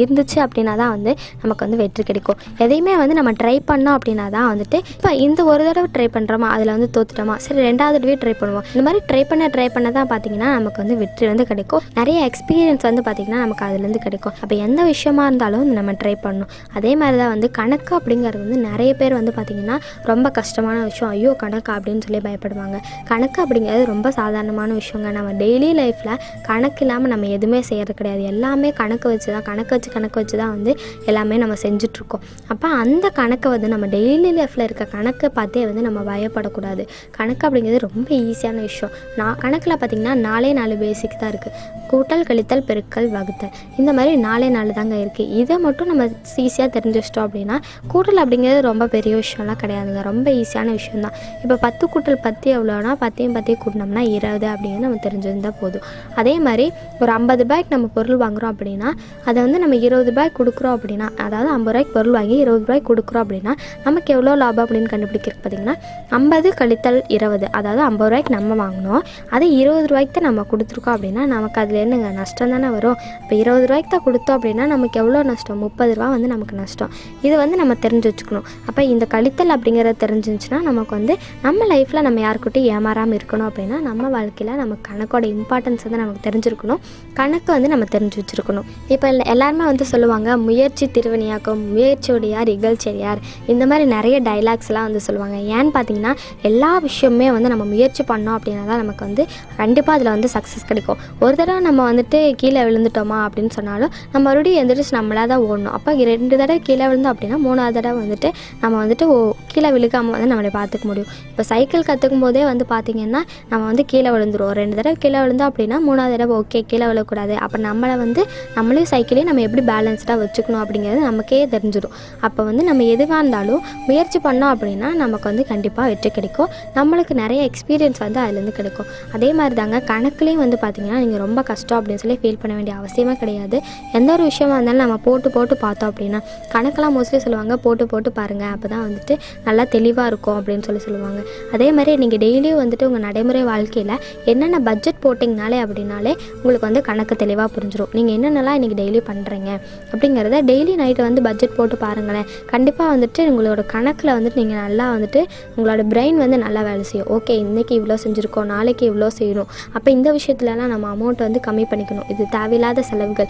இருந்துச்சு அப்படின்னா தான் வந்து நமக்கு வந்து வெற்றி கிடைக்கும். எதையுமே வந்து நம்ம ட்ரை பண்ணோம் அப்படின்னா தான் வந்துட்டு இப்போ இந்த ஒரு தடவை ட்ரை பண்ணுறோமா, அதில் வந்து தோத்துட்டோமா, சரி 2வது தடவை ட்ரை பண்ணுவோம். இந்த மாதிரி ட்ரை பண்ண தான் பார்த்திங்கன்னா நமக்கு வந்து வெற்றி வந்து கிடைக்கும். நிறைய எக்ஸ்பீரியன்ஸ் வந்து பார்த்திங்கன்னா நமக்கு அதுலேருந்து கிடைக்கும். அப்போ எந்த விஷயமா இருந்தாலும் நம்ம ட்ரை பண்ணணும். அதே மாதிரி தான் வந்து கணக்கு அப்படிங்கிறது வந்து நிறைய பேர் வந்து பார்த்திங்கன்னா ரொம்ப கஷ்டமான விஷயம், ஐயோ கணக்கு அப்படின்னு சொல்லி பயப்படுவாங்க. கணக்கு அப்படிங்கிறது ரொம்ப சாதாரணமான விஷயங்க. நம்ம டெய்லி லைஃப்பில் கணக்கு இல்லாமல் நம்ம எதுவுமே செய்கிறது கிடையாது. எல்லாமே கணக்கு வச்சு தான் வந்து எல்லாமே நம்ம செஞ்சிட்ருக்கோம். அப்போ அந்த கணக்கை வந்து நம்ம டெய்லி லைஃப்பில் இருக்க கணக்கை பார்த்தே வந்து நம்ம பயப்படக்கூடாது. கணக்கு அப்படிங்கிறது ரொம்ப ஈஸியான விஷயம். கணக்கில் பார்த்திங்கன்னா 4 பேசிக் தான் இருக்குது. கூட்டல், கழித்தல், பெருக்கல், வகுத்தல், இந்த மாதிரி 4 தாங்க இருக்குது. இதை மட்டும் நம்ம ஈஸியாக தெரிஞ்சு வச்சிட்டோம் அப்படின்னா கூட்டல் அப்படிங்கிறது ரொம்ப பெரிய விஷயம்லாம் கிடையாதுங்க, ரொம்ப ஈஸியான விஷயம்தான். இப்போ 10 கூட்டல் 10 எவ்வளோனா 10 கூட்டினோம்னா 20 அப்படிங்கிறது நம்ம தெரிஞ்சிருந்தால் போதும். அதே மாதிரி ஒரு 50 ரூபாய்க்கு நம்ம பொருள் வாங்குகிறோம் அப்படின்னா அதை வந்து நம்ம 20 ரூபாய்க்கு கொடுக்குறோம் அப்படின்னா, அதாவது 50 ரூபாய்க்கு பொருள் வாங்கி 20 ரூபாய்க்கு கொடுக்குறோம் அப்படின்னா நமக்கு எவ்வளோ லாபம் அப்படின்னு கண்டுபிடிக்கிறது பார்த்திங்கன்னா 50 கழித்தல் 20, அதாவது 50 ரூபாய்க்கு நம்ம வாங்கினோம், அதை 20 ரூபாய்க்கு தான் நம்ம கொடுத்துருக்கோம் அப்படின்னா நமக்கு அதில் என்னங்க நஷ்டம் தானே வரும். இப்போ 20 ரூபாய்க்கு தான் கொடுத்தோம் அப்படின்னா நமக்கு எவ்வளோ நஷ்டம், 30 ரூபா வந்து நமக்கு நஷ்டம். இது வந்து நம்ம தெரிஞ்சு வச்சுக்கணும். அப்போ இந்த கழித்தல் அப்படிங்கிறத தெரிஞ்சிருந்துச்சுன்னா நமக்கு வந்து நம்ம லைஃப்பில் நம்ம யாருக்கிட்டையும் ஏமாறாமல் இருக்கணும் அப்படின்னா நம்ம வாழ்க்கையில் நம்ம கணக்கோட இம்பார்ட்டன்ஸ் வந்து நமக்கு தெரிஞ்சிருக்கணும். கணக்கு வந்து நம்ம தெரிஞ்சு வச்சுருக்கணும். இப்போ எல்லாருமே வந்து சொல்லுவாங்க முயற்சி திருவினையாக்கும், முயற்சியுடையார் இகழ்ச்சியார், இந்த மாதிரி நிறைய டைலாக்ஸ்லாம் வந்து சொல்லுவாங்க. ஏன்னு பார்த்தீங்கன்னா எல்லா விஷயமே வந்து நம்ம முயற்சி பண்ணோம் அப்படின்னா தான் நமக்கு வந்து கண்டிப்பாக அதில் வந்து சக்ஸஸ் கிடைக்கும். ஒரு தடவை நம்ம வந்துட்டு கீழே விழுந்துட்டோமா அப்படின்னு சொன்னாலும் நம்ம மறுபடியும் எந்திரிச்சு நம்மளாக தான் ஓடணும். அப்போ 2 தடவை கீழே விழுந்தோம் அப்படின்னா 3ஆவது தடவை வந்துட்டு நம்ம வந்துட்டு கீழே விழுக்காமல் வந்து நம்மளை பார்த்துக்க முடியும். இப்போ சைக்கிள் கற்றுக்கும் போதே வந்து பார்த்திங்கன்னா நம்ம வந்து கீழே விழுந்துருவோம். 2 தடவை கீழே விழுந்தோம் அப்படின்னா 3ஆவது தடவை ஓகே கீழே விழக்கூடாது. அப்போ நம்மளை வந்து நம்மளையும் சைக்கிளையும் நம்ம எப்படி பேலன்ஸ்டாக வச்சுக்கணும் அப்படிங்கிறது நமக்கே தெரிஞ்சிடும். அப்போ வந்து நம்ம எதுவாக இருந்தாலும் முயற்சி பண்ணோம் அப்படின்னா நமக்கு வந்து கண்டிப்பாக வெற்றி கிடைக்கும். நம்மளுக்கு நிறைய எக்ஸ்பீரியன்ஸ் வந்து அதுலேருந்து கிடைக்கும். அதே மாதிரி தாங்க கணக்குலேயும் வந்து பார்த்திங்கன்னா நீங்கள் ரொம்ப கஷ்டம் அப்படின்னு சொல்லி ஃபீல் பண்ண வேண்டிய அவசியமே கிடையாது. எந்த ஒரு விஷயமா இருந்தாலும் நம்ம போட்டு பார்த்தோம் அப்படின்னா, கணக்கெல்லாம் மோஸ்ட்லி சொல்லுவாங்க போட்டு பாருங்கள் அப்போ தான் வந்துட்டு நல்லா தெளிவாக இருக்கும் அப்படின்னு சொல்லுவாங்க. அதே மாதிரி நீங்கள் டெய்லியும் வந்துட்டு உங்கள் நடைமுறை வாழ்க்கையில் என்னென்ன பட்ஜெட் போட்டிங்கனாலே அப்படின்னாலே உங்களுக்கு வந்து கணக்கு தெளிவாக புரிஞ்சிடும். நீங்கள் என்னென்னலாம் இன்றைக்கி டெய்லி பண்ணுறீங்க அப்படிங்கிறத டெய்லி நைட்டு வந்து பட்ஜெட் போட்டு பாருங்களேன். கண்டிப்பாக வந்துட்டு உங்களோட கணக்கில் வந்துட்டு நீங்கள் நல்லா வந்துட்டு உங்களோட பிரெயின் வந்து நல்லா வேலை செய்யும். ஓகே இன்றைக்கி இவ்வளோ செஞ்சுருக்கோம், நாளைக்கு இவ்வளோ செய்யணும், அப்போ இந்த விஷயத்துலலாம் நம்ம அமௌண்ட் வந்து கம்மி பண்ணிக்கணும். இது தேவையில்லாத செலவுகள்,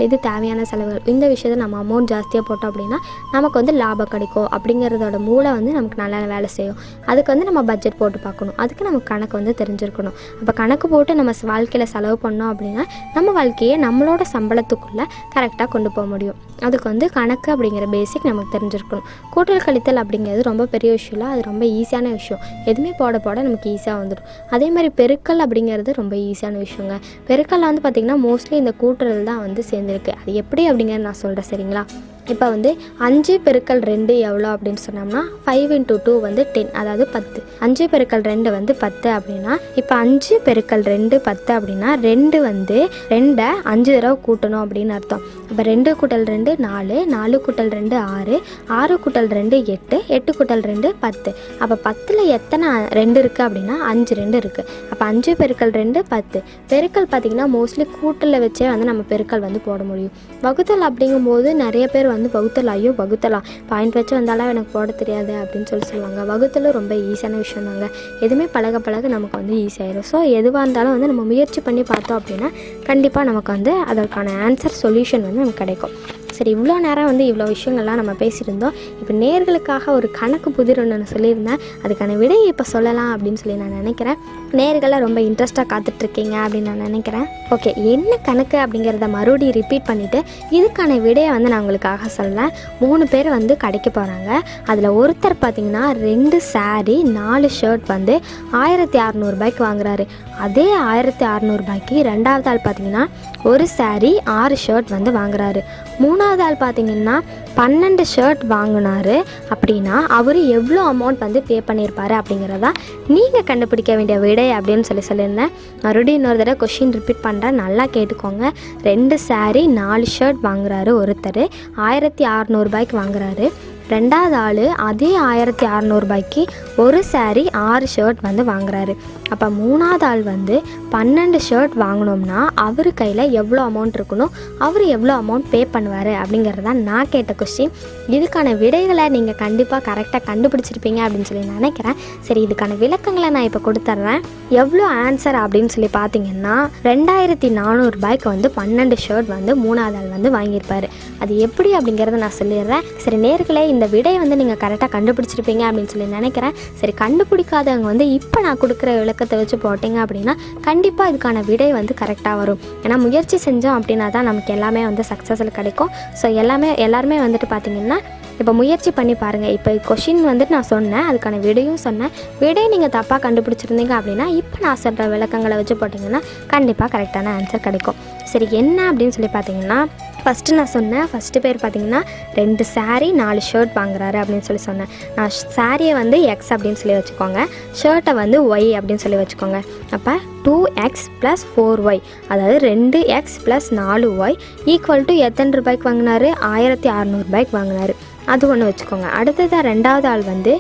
இது தேவையான செலவுகள், இந்த விஷயத்தை நம்ம அமௌண்ட் ஜாஸ்தியாக போட்டோம் அப்படின்னா நமக்கு வந்து லாபம் கிடைக்கும் அப்படிங்கிறதோட மூளை வந்து நமக்கு நல்லா வேலை செய்யும். அதுக்கு வந்து நம்ம பட்ஜெட் போட்டு பார்க்கணும். அதுக்கு நமக்கு கணக்கு வந்து தெரிஞ்சிருக்கணும். அப்போ கணக்கு போட்டு நம்ம வாழ்க்கையில் செலவு பண்ணோம் அப்படின்னா நம்ம வாழ்க்கையை நம்மளோட சம்பளத்துக்குள்ளே கரெக்டாக கொண்டு போக முடியும். அதுக்கு வந்து கணக்கு அப்படிங்கிற பேசிக் நமக்கு தெரிஞ்சிருக்கணும். கூட்டல் கழித்தல் அப்படிங்கிறது ரொம்ப பெரிய விஷயம் இல்லை, அது ரொம்ப ஈஸியான விஷயம். எதுவுமே போட நமக்கு ஈஸியாக வந்துடும். அதே மாதிரி பெருக்கல் அப்படிங்கிறது ரொம்ப ஈஸியான விஷயங்க. பெருக்கல்ல வந்து பார்த்திங்கன்னா மோஸ்ட்லி இந்த கூட்டுறல் தான் வந்து சேர்ந்துருக்கு. அது எப்படி அப்படிங்கிறது நான் சொல்கிறேன் சரிங்களா. இப்போ வந்து 5 பெருக்கல் 2 எவ்வளோ அப்படின்னு சொன்னோம்னா 5 × 2 வந்து 10, அதாவது 10. 5 பெருக்கல் 2 வந்து 10 அப்படின்னா இப்போ 5 பெருக்கல் 2 10 அப்படின்னா 2 வந்து 2 5 தடவை கூட்டணும் அப்படின்னு அர்த்தம். அப்போ 2 கூட்டல் 2 4, 4 கூட்டல் 2 6, 6 கூட்டல் 2 8, 8 கூட்டல் 2 10. அப்போ 10ல் எத்தனை 2 இருக்குது அப்படின்னா 5 2 இருக்குது. அப்போ 5 பெருக்கல் 2 10. பெருக்கல் பார்த்திங்கன்னா மோஸ்ட்லி கூட்டலில் வச்சே வந்து நம்ம பெருக்கல் வந்து போட முடியும். வகுத்தல் அப்படிங்கும்போது நிறைய பேர் வந்து வகுத்தலாம் பாயிண்ட் வச்சு வந்தாலும் எனக்கு போட தெரியாது அப்படின்னு சொல்லுவாங்க. வகுத்தலும் ரொம்ப ஈஸியான விஷயம் தாங்க. எதுவுமே பழக நமக்கு வந்து ஈஸியாயிடும். ஸோ எதுவாக இருந்தாலும் வந்து நம்ம முயற்சி பண்ணி பார்த்தோம் அப்படின்னா கண்டிப்பாக நமக்கு வந்து அதற்கான ஆன்சர் சொல்யூஷன் வந்து நமக்கு கிடைக்கும். சரி, இவ்வளோ நேரம் வந்து இவ்வளோ விஷயங்கள்லாம் நம்ம பேசியிருந்தோம். இப்போ நேர்களுக்காக ஒரு கணக்கு புதிர் ஒன்று சொல்லியிருந்தேன், அதுக்கான விடையை இப்போ சொல்லலாம் அப்படின்னு சொல்லி நான் நினைக்கிறேன். நேர்கள்லாம் ரொம்ப இன்ட்ரெஸ்ட்டாக காத்துட்ருக்கீங்க அப்படின்னு நான் நினைக்கிறேன். ஓகே, என்ன கணக்கு அப்படிங்கிறத மறுபடியும் ரிப்பீட் பண்ணிவிட்டு இதுக்கான விடையை வந்து நான் உங்களுக்காக சொல்கிறேன். 3 பேர் வந்து கடைக்கு போகிறாங்க. அதில் ஒருத்தர் பார்த்திங்கன்னா 2 saree 4 ஷர்ட் வந்து 1600 ரூபாய்க்கு வாங்குறாரு. அதே 1600 ரூபாய்க்கு ரெண்டாவது ஆள் பார்த்திங்கன்னா 1 saree 6 ஷர்ட் வந்து வாங்குறாரு. மூணாவது ஆள் பார்த்திங்கன்னா 12 ஷர்ட் வாங்கினாரு. அப்படின்னா அவர் எவ்வளோ அமௌண்ட் வந்து பே பண்ணியிருப்பாரு அப்படிங்கிறதா நீங்கள் கண்டுபிடிக்க வேண்டிய விடை அப்படின்னு சொல்லியிருந்தேன். மறுபடியும் இன்னொரு தடவை கொஷின் ரிப்பீட் பண்ணுறேன், நல்லா கேட்டுக்கோங்க. 2 saree 4 ஷர்ட் வாங்குறாரு ஒருத்தர், 1600 ரூபாய்க்கு வாங்குறாரு. ரெண்டாவது ஆள் அதே 1600 ரூபாய்க்கு 1 saree 6 ஷர்ட் வந்து வாங்குறாரு. அப்போ மூணாவது ஆள் வந்து 12 ஷர்ட் வாங்கினோம்னா அவர் கையில் எவ்வளோ அமௌண்ட் இருக்கணும், அவர் எவ்வளோ அமௌண்ட் பே பண்ணுவார் அப்படிங்கிறது தான் நான் கேட்ட கொஸ்டின். இதுக்கான விடைகளை நீங்கள் கண்டிப்பாக கரெக்டாக கண்டுபிடிச்சிருப்பீங்க அப்படின்னு சொல்லி நினைக்கிறேன். சரி, இதுக்கான விளக்கங்களை நான் இப்போ கொடுத்துட்றேன். எவ்வளோ ஆன்சர் அப்படின்னு சொல்லி பார்த்தீங்கன்னா 2400 ரூபாய்க்கு வந்து 12 ஷர்ட் வந்து மூணாவது ஆள் வந்து வாங்கியிருப்பார். அது எப்படி அப்படிங்கிறத நான் சொல்லிடுறேன். சரி நேர்களே, இந்த விடையை வந்து நீங்கள் கரெக்டாக கண்டுபிடிச்சிருப்பீங்க அப்படின்னு சொல்லி நினைக்கிறேன். சரி, கண்டுபிடிக்காதவங்க வந்து இப்போ நான் கொடுக்குற விளக்கத்தை வச்சு போட்டிங்க அப்படின்னா கண்டிப்பாக இதுக்கான விடை வந்து கரெக்டாக வரும். ஏன்னா முயற்சி செஞ்சோம் அப்படின்னா தான் நமக்கு எல்லாமே வந்து சக்ஸஸில் கிடைக்கும். ஸோ எல்லாருமே வந்துட்டு பார்த்திங்கன்னா இப்போ முயற்சி பண்ணி பாருங்கள். இப்போ கொஷின் வந்துட்டு நான் சொன்னேன், அதுக்கான விடையும் சொன்னேன். விடையை நீங்கள் தப்பாக கண்டுபிடிச்சிருந்தீங்க அப்படின்னா இப்போ நான் சொல்கிற விளக்கங்களை வச்சு போட்டிங்கன்னா கண்டிப்பாக கரெக்டான ஆன்சர் கிடைக்கும். சரி, என்ன அப்படின்னு சொல்லி பார்த்தீங்கன்னா ஃபஸ்ட்டு நான் சொன்னேன், ஃபஸ்ட்டு பேர் பார்த்திங்கன்னா 2 saree 4 ஷர்ட் வாங்குறாரு அப்படின்னு சொல்லி சொன்னேன். நான் சாரியை வந்து X அப்படின்னு சொல்லி வச்சுக்கோங்க, ஷர்ட்டை வந்து Y அப்படின்னு சொல்லி வச்சுக்கோங்க. அப்போ 2X + 4Y, அதாவது 2X + 4Y ஈக்குவல் டு எத்தனை ரூபாய்க்கு வாங்கினாரு? 1600 ரூபாய்க்கு வாங்கினாரு. அது ஒன்று வச்சுக்கோங்க. அடுத்ததாக ரெண்டாவது ஆள் வந்து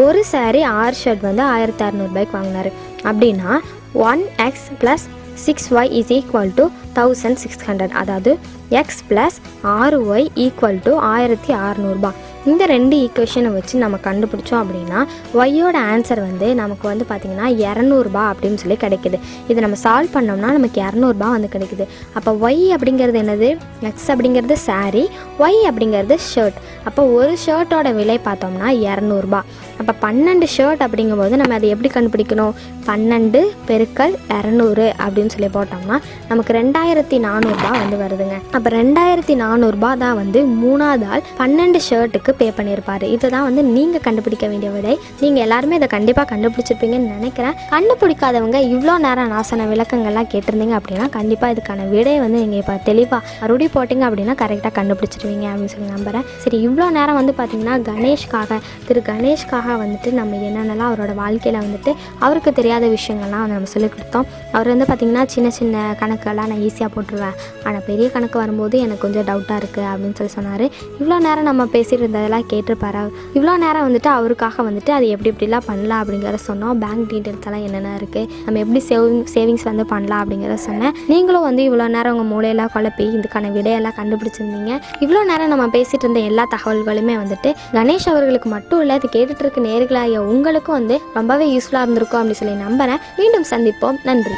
1 saree 6 ஷர்ட் வந்து 1600 ரூபாய்க்கு வாங்கினாரு. அப்படின்னா 1X + 6Y = 1600, அதாவது X + 6Y = 1600 ரூபாய். இந்த 2 ஈக்குவேஷனை வச்சு நம்ம கண்டுபிடிச்சோம் அப்படின்னா ஒய்யோட ஆன்சர் வந்து நமக்கு வந்து பார்த்திங்கன்னா 200 ரூபாய் அப்படின்னு சொல்லி கிடைக்குது. இதை நம்ம சால்வ் பண்ணோம்னா நமக்கு 200 ரூபாய் வந்து கிடைக்குது. அப்போ ஒய் அப்படிங்கிறது என்னது? எக்ஸ் அப்படிங்கிறது saree, ஒய் அப்படிங்கிறது ஷர்ட். அப்போ ஒரு ஷர்ட்டோட விலை பார்த்தோம்னா 200 ரூபாய். அப்போ 12 ஷர்ட் அப்படிங்கும்போது நம்ம அதை எப்படி கண்டுபிடிக்கணும்? 12 × 200 அப்படின்னு சொல்லி போட்டோம்னா நமக்கு 2400 ரூபாய் வந்து வருதுங்க. அப்போ 2400 ரூபாய் தான் வந்து மூணாவது ஆள் 12 ஷர்ட்டுக்கு பே பண்ணியிருப்பார். இதை தான் வந்து நீங்கள் கண்டுபிடிக்க வேண்டிய விடை. நீங்கள் எல்லாருமே இதை கண்டிப்பாக கண்டுபிடிச்சிருப்பீங்கன்னு நினைக்கிறேன். கண்டுபிடிக்காதவங்க இவ்வளோ நேரம் நான் சொன்ன விளக்கங்கள்லாம் கேட்டிருந்தீங்க அப்படின்னா கண்டிப்பாக இதுக்கான விடையை வந்து நீங்கள் இப்போ தெளிவாக மறுபடியும் போட்டிங்க அப்படின்னா கரெக்டாக கண்டுபிடிச்சிருவீங்க அப்படின்னு சொல்லி நம்புகிறேன். சரி, இவ்வளோ நேரம் வந்து பார்த்திங்கன்னா திரு கணேஷ்காக வந்துட்டு நம்ம என்னென்னலாம் அவரோட வாழ்க்கையில் வந்துட்டு அவருக்கு தெரியாத விஷயங்கள்லாம் நம்ம சொல்லிக் கொடுத்தோம். அவர் வந்து பார்த்திங்கன்னா சின்ன சின்ன கணக்கெல்லாம் நான் ஈஸியாக போட்டுருவேன், ஆனால் பெரிய கணக்கு வரும்போது எனக்கு கொஞ்சம் டவுட்டாக இருக்குது அப்படின்னு சொல்லி சொன்னார். இவ்வளோ நேரம் நம்ம பேசிட்டு இருந்ததெல்லாம் கேட்டிருப்பாரு. இவ்வளோ நேரம் வந்துட்டு அவருக்காக வந்துட்டு அது எப்படிலாம் பண்ணலாம் அப்படிங்கிறத சொன்னோம். பேங்க் டீட்டெயில்ஸ் எல்லாம் என்னென்ன இருக்குது, நம்ம எப்படி சேவிங்ஸ் வந்து பண்ணலாம் அப்படிங்கிறத சொன்னேன். நீங்களும் வந்து இவ்வளோ நேரம் உங்கள் மூளையெல்லாம் குழப்பி இதுக்கான விடையெல்லாம் கண்டுபிடிச்சிருந்தீங்க. இவ்வளோ நேரம் நம்ம பேசிகிட்டு இருந்த எல்லா தகவல்களுமே வந்துட்டு கணேஷ் அவர்களுக்கு மட்டும் இல்லை, இது கேட்டுட்டு இருக்க நேர்களாகிய உங்களுக்கும் வந்து ரொம்பவே யூஸ்ஃபுல்லாக இருந்திருக்கும் அப்படின்னு சொல்லி நம்புகிறேன். மீண்டும் சந்திப்போம். நன்றி.